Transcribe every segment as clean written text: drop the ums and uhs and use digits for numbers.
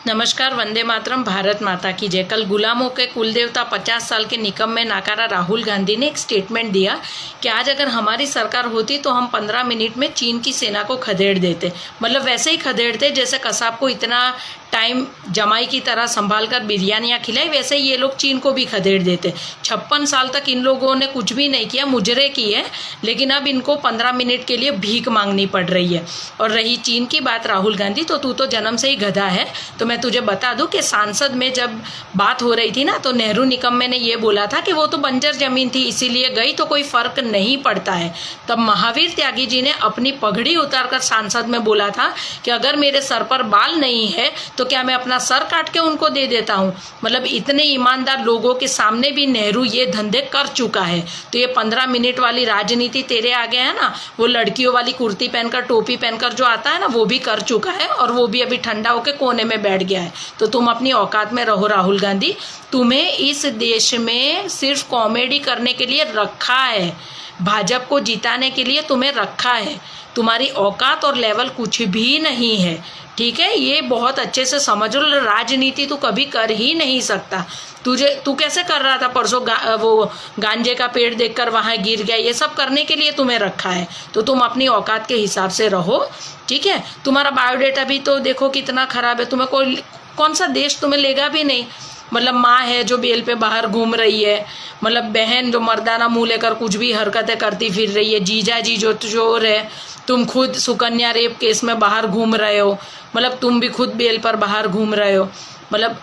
नमस्कार। वंदे मातरम। भारत माता की जय। कल गुलामों के कुलदेवता 50 साल के निकम्मे नाकारा राहुल गांधी ने एक स्टेटमेंट दिया कि आज अगर हमारी सरकार होती तो हम 15 मिनट में चीन की सेना को खदेड़ देते। मतलब वैसे ही खदेड़ते जैसे कसाब को इतना टाइम जमाई की तरह संभाल कर बिरयानियाँ खिलाई, वैसे ही ये लोग चीन को भी खदेड़ देते। 56 साल तक इन लोगों ने कुछ भी नहीं किया, मुजरे की है, लेकिन अब इनको 15 मिनट के लिए भीख मांगनी पड़ रही है। और रही चीन की बात, राहुल गांधी, तो तू तो जन्म से ही गधा है। तो मैं तुझे बता दूं कि सांसद में जब बात हो रही थी ना, तो नेहरू निकम्मे ने ये बोला था कि वो तो बंजर जमीन थी इसीलिए गई, तो कोई फर्क नहीं पड़ता है। तब महावीर त्यागी जी ने अपनी पगड़ी उतारकर सांसद में बोला था कि अगर मेरे सर पर बाल नहीं है तो क्या मैं अपना सर काट के उनको दे देता हूँ। मतलब इतने ईमानदार लोगों के सामने भी नेहरू ये धंधे कर चुका है। तो ये 15 मिनट वाली राजनीति तेरे आगे है ना, वो लड़कियों वाली कुर्ती पहनकर टोपी पहनकर जो आता है ना, वो भी कर चुका है, और वो भी अभी ठंडा होकर कोने में बैठ गया है। तो तुम अपनी औकात में रहो राहुल गांधी। तुम्हें इस देश में सिर्फ कॉमेडी करने के लिए रखा है, भाजपा को जिताने के लिए तुम्हें रखा है। तुम्हारी औकात और लेवल कुछ भी नहीं है, ठीक है? ये बहुत अच्छे से समझ लो। राजनीति तू कभी कर ही नहीं सकता। तू कैसे कर रहा था परसों वो गांजे का पेड़ देखकर वहां गिर गया। ये सब करने के लिए तुम्हें रखा है, तो तुम अपनी औकात के हिसाब से रहो, ठीक है? तुम्हारा बायोडेटा भी तो देखो कितना खराब है। तुम्हें कौन सा देश तुम्हें लेगा भी नहीं। मतलब माँ है जो बेल पे बाहर घूम रही है, मतलब बहन जो मर्दाना मुंह लेकर कुछ भी हरकतें करती फिर रही है, जीजा जी जो चोर है, तुम खुद सुकन्या रेप केस में बाहर घूम रहे हो, मतलब तुम भी खुद बेल पर बाहर घूम रहे हो। मतलब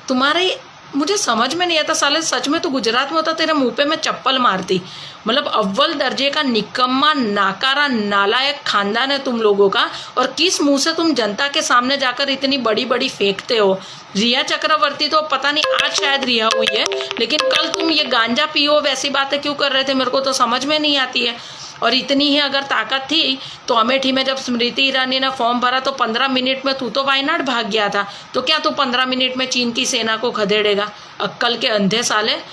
तुम्हारे, मुझे समझ में नहीं आता साले, सच में तो गुजरात में होता तेरे मुंह पे मैं चप्पल मारती। मतलब अव्वल दर्जे का निकम्मा नाकारा नालायक खानदान है तुम लोगों का, और किस मुंह से तुम जनता के सामने जाकर इतनी बड़ी बड़ी फेंकते हो। रिया चक्रवर्ती तो पता नहीं आज शायद रिहा हुई है, लेकिन कल तुम ये गांजा पियो वैसी बातें क्यों कर रहे थे, मेरे को तो समझ में नहीं आती है। और इतनी ही अगर ताकत थी तो अमेठी में जब स्मृति ईरानी ने फॉर्म भरा तो 15 मिनट में तू तो वायनाड भाग गया था, तो क्या तू 15 मिनट में चीन की सेना को खदेड़ेगा? अक्कल के अंधे साले।